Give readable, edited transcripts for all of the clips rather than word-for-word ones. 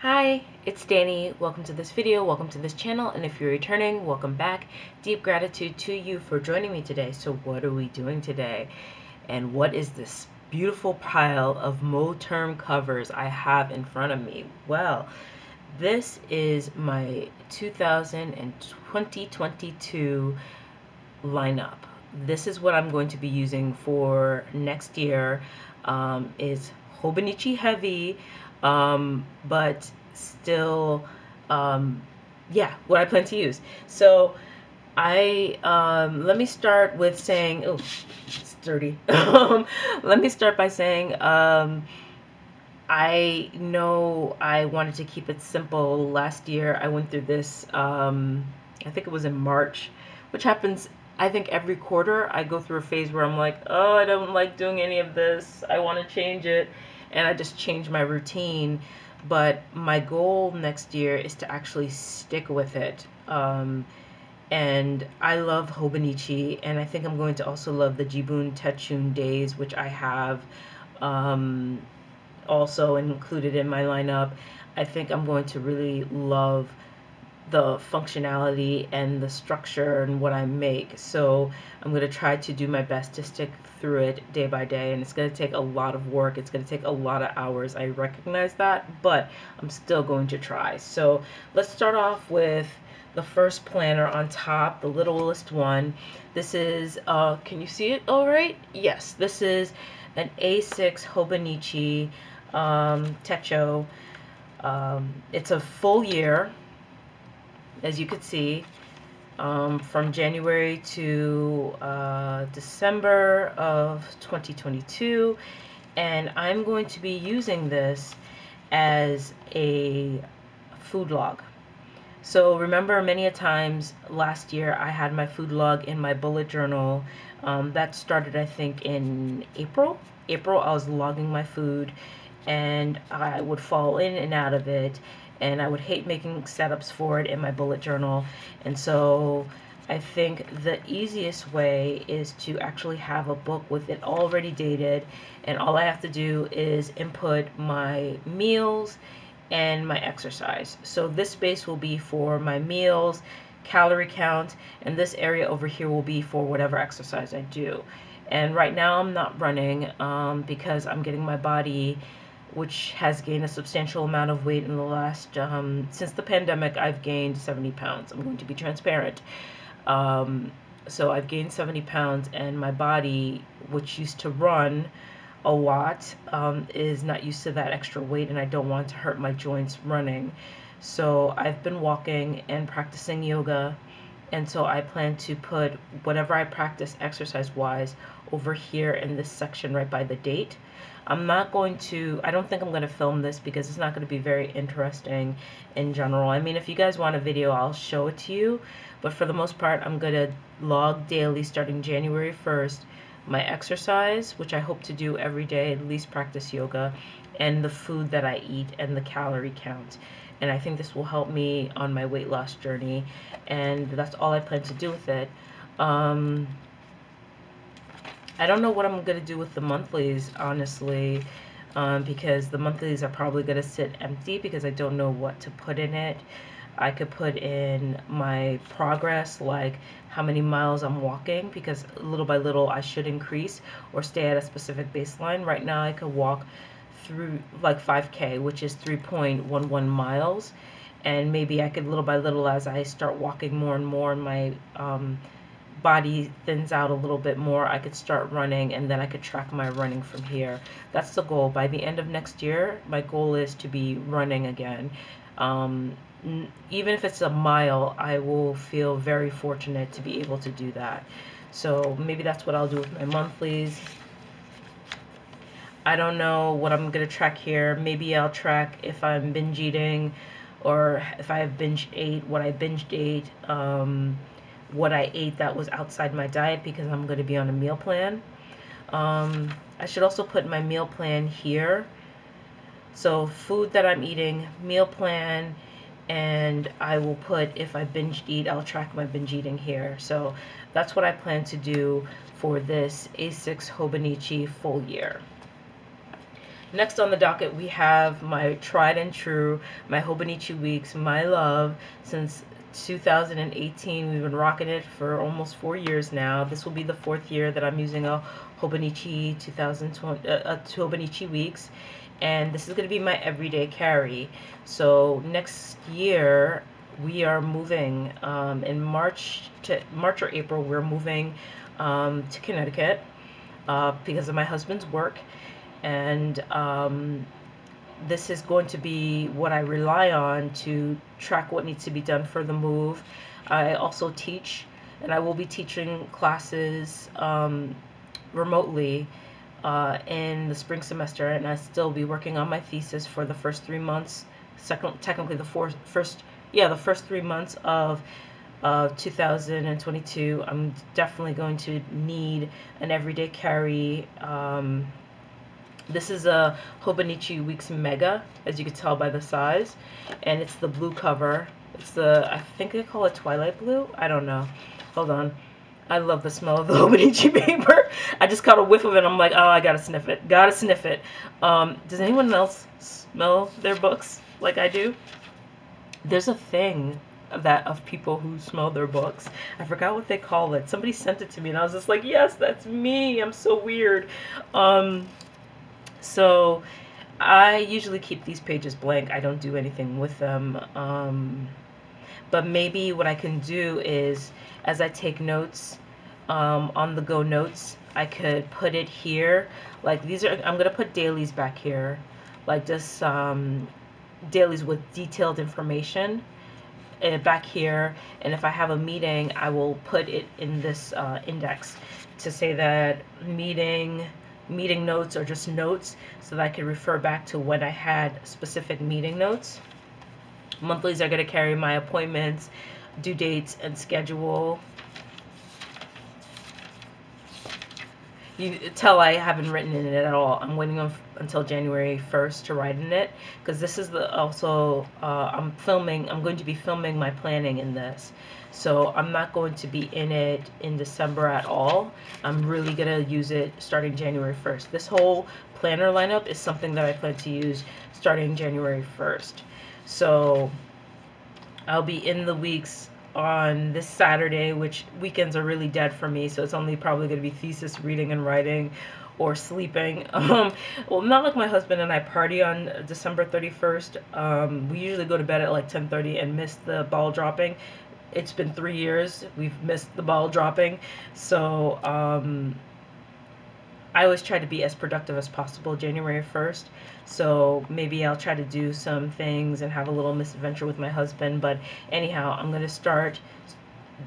Hi, it's Danny. Welcome to this video, welcome to this channel, and if you're returning, welcome back. Deep gratitude to you for joining me today. So what are we doing today? And what is this beautiful pile of Moterm covers I have in front of me? Well, this is my 2022 lineup. This is what I'm going to be using for next year. Is Hobonichi heavy, but still, yeah, what I plan to use. So let me start with saying, oh, it's dirty. Let me start by saying, I know I wanted to keep it simple. Last year I went through this, I think it was in March, which happens, I think every quarter I go through a phase where I'm like, oh, I don't like doing any of this. I want to change it. And I just change my routine. But my goal next year is to actually stick with it. And I love Hobonichi, and I think I'm going to also love the Jibun Techo days, which I have also included in my lineup. I think I'm going to really love the functionality and the structure and what I make. So I'm going to try to do my best to stick through it day by day, and it's going to take a lot of work. It's going to take a lot of hours. I recognize that, but I'm still going to try. So let's start off with the first planner on top, the littlest one. This is, can you see it all right? Yes, this is an A6 Hobonichi Techo. It's a full year, as you could see, from January to December of 2022, and I'm going to be using this as a food log. So remember, many a times last year I had my food log in my bullet journal. That started, I think, in April. I was logging my food, and I would fall in and out of it, and I would hate making setups for it in my bullet journal. And so I think the easiest way is to actually have a book with it already dated, and all I have to do is input my meals and my exercise. So this space will be for my meals, calorie count, and this area over here will be for whatever exercise I do. And right now I'm not running because I'm getting my body, which has gained a substantial amount of weight in the last, since the pandemic, I've gained 70 pounds. I'm going to be transparent. So I've gained 70 pounds, and my body, which used to run a lot, is not used to that extra weight, and I don't want to hurt my joints running. So I've been walking and practicing yoga, and so I plan to put whatever I practice exercise-wise over here in this section right by the date. I don't think I'm going to film this because it's not going to be very interesting in general. I mean, if you guys want a video, I'll show it to you. But for the most part, I'm going to log daily starting January 1st, my exercise, which I hope to do every day, at least practice yoga, and the food that I eat and the calorie count. And I think this will help me on my weight loss journey, and that's all I plan to do with it. I don't know what I'm going to do with the monthlies, honestly, because the monthlies are probably going to sit empty because I don't know what to put in it. I could put in my progress, like how many miles I'm walking, because little by little I should increase or stay at a specific baseline. Right now I could walk through like 5K, which is 3.11 miles, and maybe I could little by little, as I start walking more and more, my body thins out a little bit more, I could start running, and then I could track my running from here. That's the goal. By the end of next year, my goal is to be running again. Even if it's a mile, I will feel very fortunate to be able to do that. So maybe that's what I'll do with my monthlies. I don't know what I'm going to track here. Maybe I'll track if I'm binge eating, or if I have binge ate, what I binge ate, what I ate that was outside my diet, because I'm going to be on a meal plan. I should also put my meal plan here. So food that I'm eating, meal plan, and I will put, if I binge eat, I'll track my binge eating here. So that's what I plan to do for this A6 Hobonichi full year. Next on the docket, we have my tried and true, my Hobonichi Weeks, my love. Since 2018, we've been rocking it for almost 4 years now. This will be the 4th year that I'm using a Hobonichi 2020, Hobonichi Weeks, and this is going to be my everyday carry. So next year we are moving in March or April. We're moving to Connecticut because of my husband's work. And this is going to be what I rely on to track what needs to be done for the move. I also teach, and I will be teaching classes remotely in the spring semester, and I still be working on my thesis for the first 3 months. Technically the first 3 months of 2022. I'm definitely going to need an everyday carry. This is a Hobonichi Weeks Mega, as you can tell by the size, and it's the blue cover. It's the, I think they call it Twilight Blue. I don't know. Hold on. I love the smell of the Hobonichi paper. I just caught a whiff of it. I'm like, oh, I gotta sniff it. Gotta sniff it. Does anyone else smell their books like I do? There's a thing of people who smell their books. I forgot what they call it. Somebody sent it to me, and I was just like, yes, that's me. I'm so weird. So I usually keep these pages blank. I don't do anything with them. But maybe what I can do is, as I take notes, on the go notes, I could put it here. Like these are, I'm going to put dailies back here. Like just dailies with detailed information back here. And if I have a meeting, I will put it in this index to say that meeting notes are just notes, so that I can refer back to when I had specific meeting notes. Monthlies are going to carry my appointments, due dates, and schedule. You tell I haven't written in it at all. I'm waiting until January 1st to write in it, because this is I'm going to be filming my planning in this. So I'm not going to be in it in December at all. I'm really going to use it starting January 1st. This whole planner lineup is something that I plan to use starting January 1st. So I'll be in the weeks on this Saturday, which weekends are really dead for me, so it's only probably going to be thesis reading and writing or sleeping. Well, not like my husband and I party on December 31st. We usually go to bed at like 10:30 and miss the ball dropping. It's been 3 years. We've missed the ball dropping. So I always try to be as productive as possible January 1st. So maybe I'll try to do some things and have a little misadventure with my husband. But anyhow, I'm going to start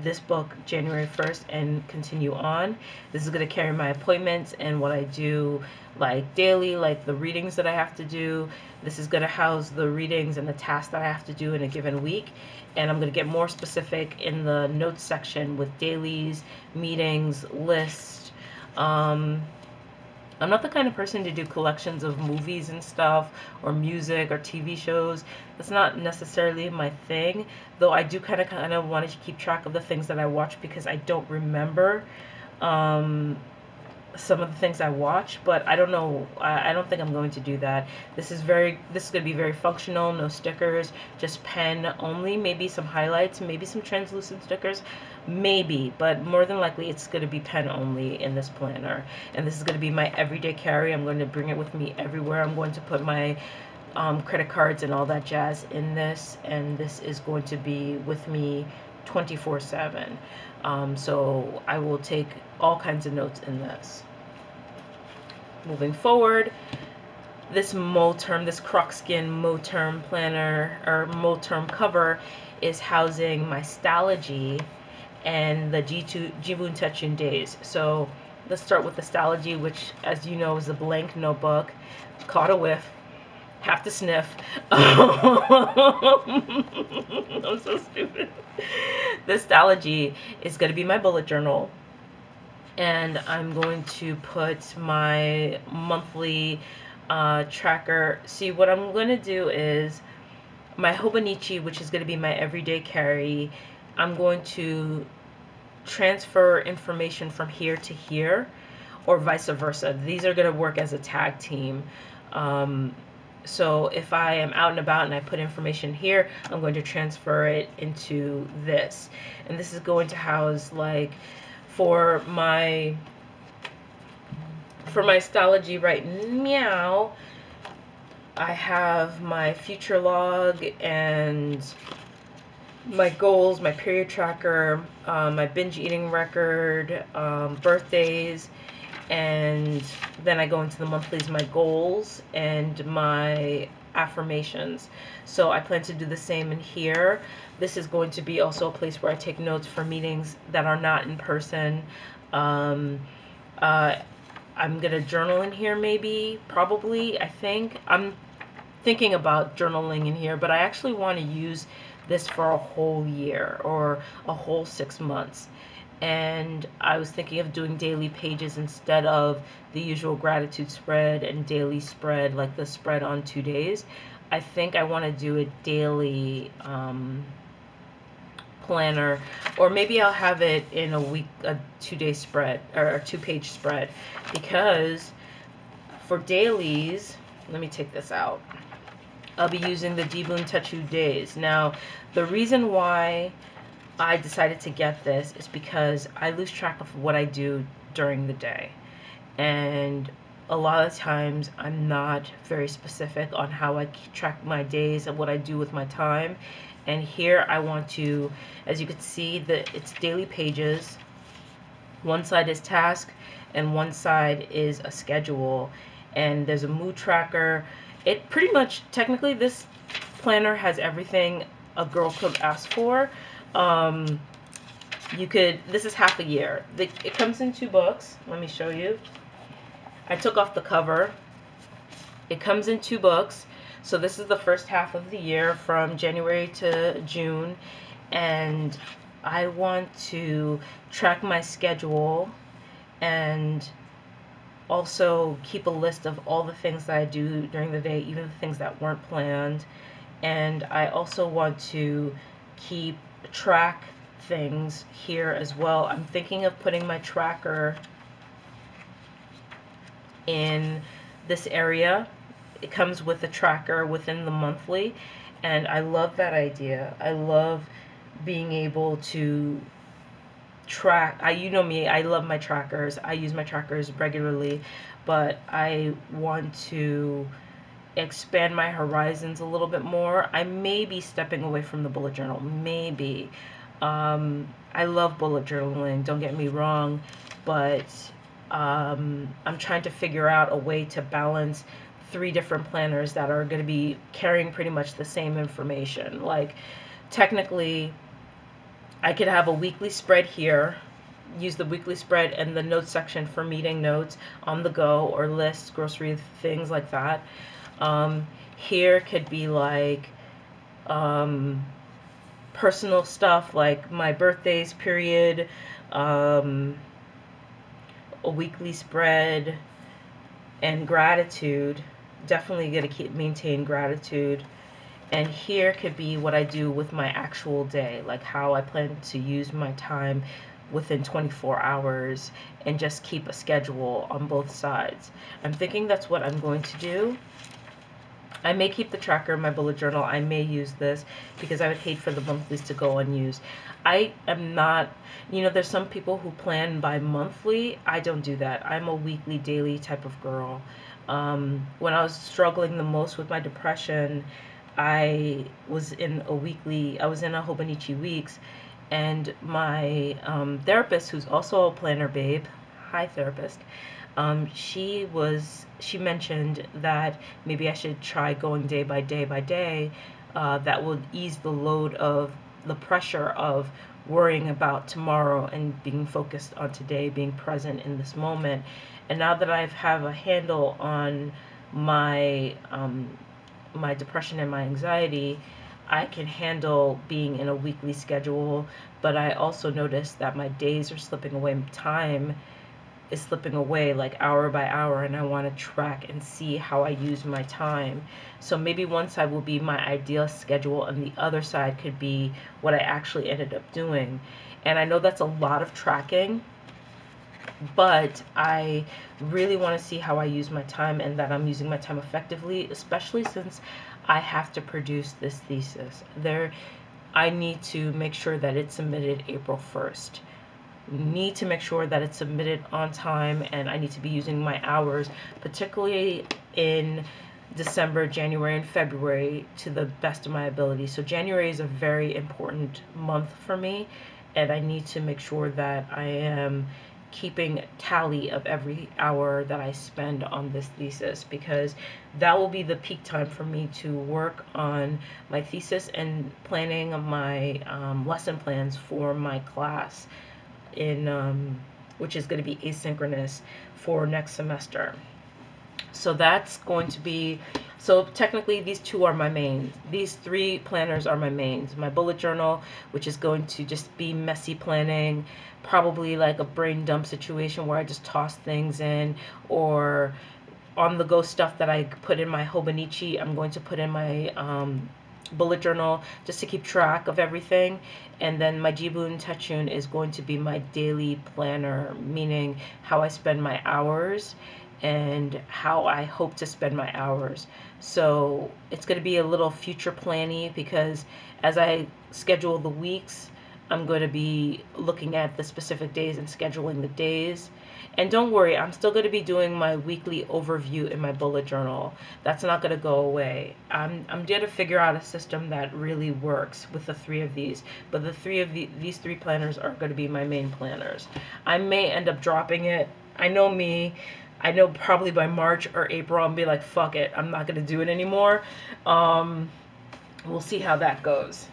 this book January 1st and continue on. This is going to carry my appointments and what I do like daily, like the readings that I have to do. This is going to house the readings and the tasks that I have to do in a given week. And I'm going to get more specific in the notes section with dailies, meetings, lists. I'm not the kind of person to do collections of movies and stuff, or music, or TV shows. That's not necessarily my thing, though I do kind of want to keep track of the things that I watch, because I don't remember some of the things I watch, but I don't know. I don't think I'm going to do that. This is going to be very functional. No stickers, just pen only. Maybe some highlights, maybe some translucent stickers, maybe, but more than likely it's going to be pen only in this planner. And this is going to be my everyday carry. I'm going to bring it with me everywhere. I'm going to put my credit cards and all that jazz in this, and this is going to be with me 24/7. So I will take all kinds of notes in this. Moving forward, this Moterm, this Crocskin Moterm planner, or Moterm cover, is housing my Stalogy and the Jibun Techo days. So let's start with the Stalogy, which, as you know, is a blank notebook. Caught a whiff. Have to sniff. I'm so stupid. This Stalogy is going to be my bullet journal. And I'm going to put my monthly tracker. See, what I'm going to do is my Hobonichi, which is going to be my everyday carry, I'm going to transfer information from here to here, or vice versa. These are going to work as a tag team. So if I am out and about and I put information here, I'm going to transfer it into this. And this is going to house, like, for my Stalogy right now, I have my future log and my goals, my period tracker, my binge eating record, birthdays, and then I go into the monthlies, my goals and my affirmations. So I plan to do the same in here. This is going to be also a place where I take notes for meetings that are not in person. I'm gonna journal in here, maybe, probably, I think. I'm thinking about journaling in here, but I actually want to use this for a whole year or a whole 6 months. And I was thinking of doing daily pages instead of the usual gratitude spread and daily spread, like the spread on 2 days. I think I want to do a daily planner, or maybe I'll have it in a week, a 2-day spread or a 2-page spread, because for dailies, let me take this out. I'll be using the Jibun Techo days. Now, the reason why I decided to get this is because I lose track of what I do during the day. And a lot of times I'm not very specific on how I track my days and what I do with my time. And here I want to, as you can see, it's daily pages. One side is task and one side is a schedule. And there's a mood tracker. It pretty much, technically, this planner has everything a girl could ask for. This is half a year. It comes in 2 books. Let me show you. I took off the cover. It comes in 2 books. So this is the first half of the year from January to June. And I want to track my schedule and also keep a list of all the things that I do during the day, even the things that weren't planned. And I also want to keep track things here as well. I'm thinking of putting my tracker in this area. It comes with a tracker within the monthly, and I love that idea. I love being able to track. You know me, I love my trackers. I use my trackers regularly, but I want to expand my horizons a little bit more. I may be stepping away from the bullet journal, maybe. I love bullet journaling, don't get me wrong, but I'm trying to figure out a way to balance 3 different planners that are going to be carrying pretty much the same information. Like, technically, I could have a weekly spread here, use the weekly spread and the notes section for meeting notes on the go or lists, grocery, things like that. Here could be like personal stuff like my birthdays, period, a weekly spread, and gratitude. Definitely going to maintain gratitude. And here could be what I do with my actual day, like how I plan to use my time within 24 hours and just keep a schedule on both sides. I'm thinking that's what I'm going to do. I may keep the tracker in my bullet journal. I may use this because I would hate for the monthlies to go unused. I am not, there's some people who plan by monthly. I don't do that. I'm a weekly, daily type of girl. When I was struggling the most with my depression, I was in a Hobonichi weeks, and my therapist, who's also a planner babe, hi therapist, she mentioned that maybe I should try going day by day by day. That would ease the load of the pressure of worrying about tomorrow and being focused on today, being present in this moment. And now that I have a handle on my my depression and my anxiety, I can handle being in a weekly schedule. But I also noticed that my days are slipping away, time is slipping away like hour by hour, and I want to track and see how I use my time. So maybe one side will be my ideal schedule and the other side could be what I actually ended up doing. And I know that's a lot of tracking, but I really want to see how I use my time and that I'm using my time effectively, especially since I have to produce this thesis. I need to make sure that it's submitted April 1st. Need to make sure that it's submitted on time, and I need to be using my hours, particularly in December, January, and February, to the best of my ability. So January is a very important month for me, and I need to make sure that I am keeping tally of every hour that I spend on this thesis, because that will be the peak time for me to work on my thesis and planning my lesson plans for my class in which is going to be asynchronous for next semester. So that's going to be, so technically these two are my mains. These three planners are my mains. My bullet journal, which is going to just be messy planning, probably like a brain dump situation where I just toss things in, or on the go stuff that I put in my Hobonichi, I'm going to put in my bullet journal just to keep track of everything. And then my Jibun Techo is going to be my daily planner, meaning how I spend my hours and how I hope to spend my hours. So it's going to be a little future planning, because as I schedule the weeks, I'm going to be looking at the specific days and scheduling the days. And don't worry, I'm still going to be doing my weekly overview in my bullet journal. That's not going to go away. I'm going to figure out a system that really works with the three of these. But these three planners are going to be my main planners. I may end up dropping it. I know me. I know probably by March or April I'll be like, fuck it, I'm not going to do it anymore. We'll see how that goes.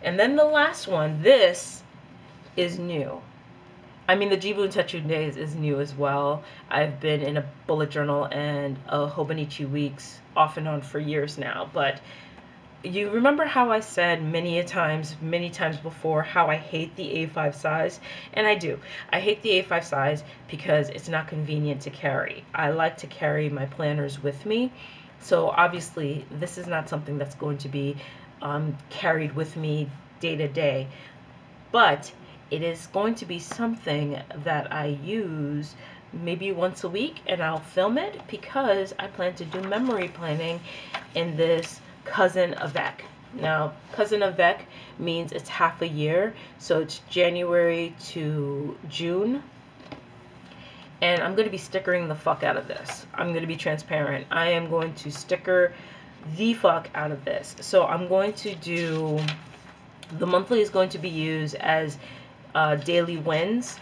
And then the last one, this is new. I mean, the Jibun Techo days is new as well. I've been in a bullet journal and a Hobonichi weeks off and on for years now. But you remember how I said many times before how I hate the A5 size? And I do. I hate the A5 size because it's not convenient to carry. I like to carry my planners with me. So obviously, this is not something that's going to be carried with me day to day. But it is going to be something that I use maybe once a week, and I'll film it because I plan to do memory planning in this cousin avec. Now, cousin avec means it's half a year, so it's January to June. And I'm going to be stickering the fuck out of this. I'm going to be transparent. I am going to sticker the fuck out of this. So I'm going to do, the monthly is going to be used as daily wins,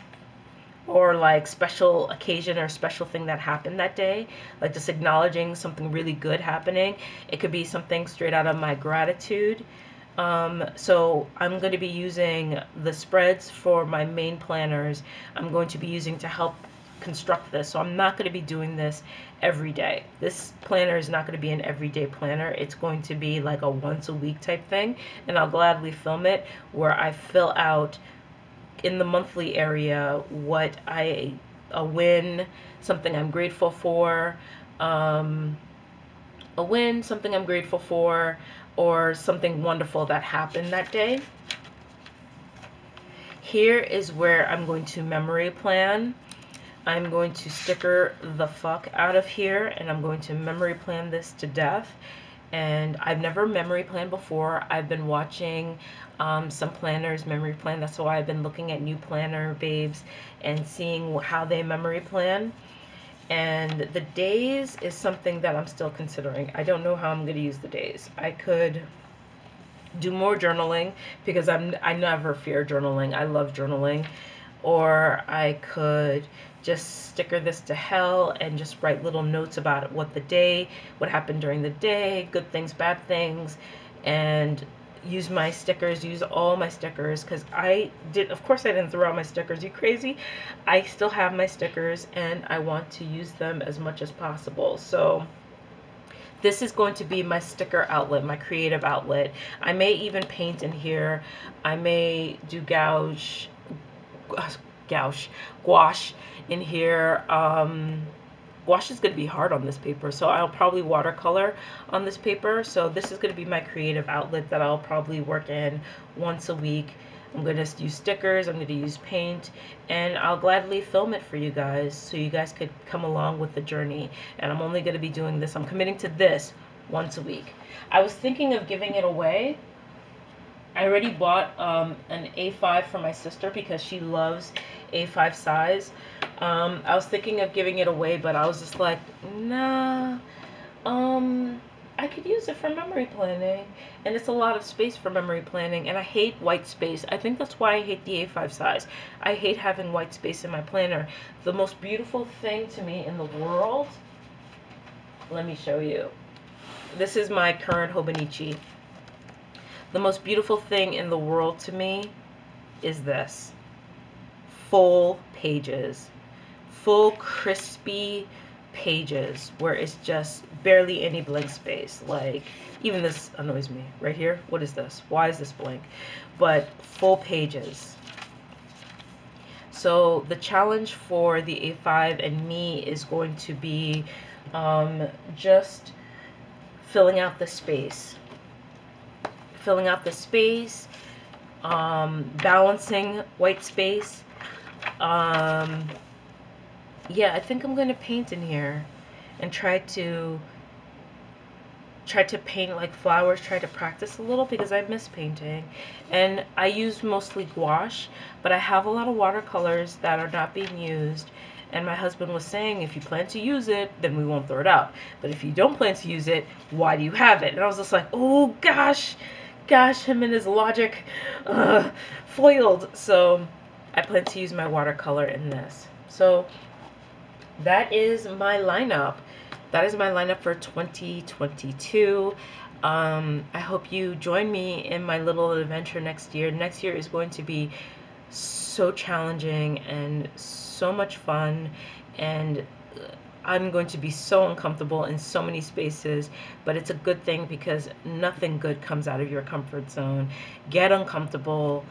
or like special occasion or special thing that happened that day, like just acknowledging something really good happening. It could be something straight out of my gratitude. So I'm going to be using the spreads for my main planners. I'm going to be using to help construct this. So I'm not going to be doing this every day. This planner is not going to be an everyday planner. It's going to be like a once a week type thing, and I'll gladly film it where I fill out in the monthly area what a win, something I'm grateful for, a win, something I'm grateful for, or something wonderful that happened that day. Here is where I'm going to memory plan. I'm going to sticker the fuck out of here, and I'm going to memory plan this to death. And I've never memory planned before. I've been watching some planners memory plan. That's why I've been looking at new planner babes and seeing how they memory plan. And the days is something that I'm still considering. I don't know how I'm going to use the days. I could do more journaling, because I never fear journaling. I love journaling. Or I could just sticker this to hell and just write little notes about what happened during the day, good things, bad things, and use my stickers, use all my stickers, because of course I didn't throw out my stickers, you crazy? I still have my stickers and I want to use them as much as possible. So this is going to be my sticker outlet, my creative outlet. I may even paint in here. I may do gouache in here. Gouache is going to be hard on this paper, so I'll probably watercolor on this paper. So this is going to be my creative outlet that I'll probably work in once a week. I'm going to use stickers, I'm going to use paint, and I'll gladly film it for you guys so you guys could come along with the journey. And I'm only going to be doing this, I'm committing to this once a week. I was thinking of giving it away. I already bought an A5 for my sister because she loves A5 size. I was thinking of giving it away, but I was just like, nah. I could use it for memory planning, and it's a lot of space for memory planning, and I hate white space. I think that's why I hate the A5 size. I hate having white space in my planner. The most beautiful thing to me in the world, let me show you. This is my current Hobonichi. The most beautiful thing in the world to me is this. Full pages. Full crispy pages where it's just barely any blank space. Like, even this annoys me right here. What is this? Why is this blank? But full pages. So the challenge for the A5 and me is going to be just filling out the space. Filling out the space, balancing white space. Yeah, I think I'm going to paint in here and try to paint like flowers, try to practice a little because I miss painting. And I use mostly gouache, but I have a lot of watercolors that are not being used. And my husband was saying, if you plan to use it, then we won't throw it out. But if you don't plan to use it, why do you have it? And I was just like, oh gosh, him and his logic foiled. So I plan to use my watercolor in this. So that is my lineup. That is my lineup for 2022. I hope you join me in my little adventure next year. Next year is going to be so challenging and so much fun, and I'm going to be so uncomfortable in so many spaces, but it's a good thing because nothing good comes out of your comfort zone. Get uncomfortable,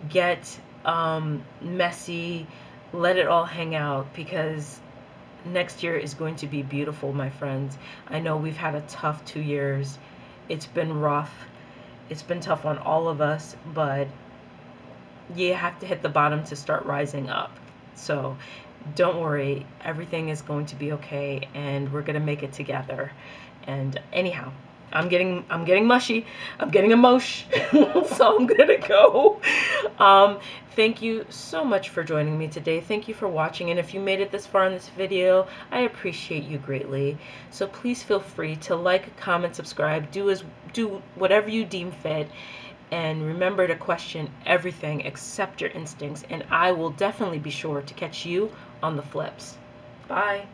get messy, let it all hang out, because next year is going to be beautiful, my friends. I know we've had a tough 2 years. It's been rough. It's been tough on all of us, but you have to hit the bottom to start rising up. So don't worry, everything is going to be okay, and we're gonna make it together. And anyhow, I'm getting mushy. I'm getting emotional, so I'm gonna go. Thank you so much for joining me today. Thank you for watching, and if you made it this far in this video, I appreciate you greatly. So please feel free to like, comment, subscribe, do whatever you deem fit, and remember to question everything except your instincts, and I will definitely be sure to catch you on the flips. Bye.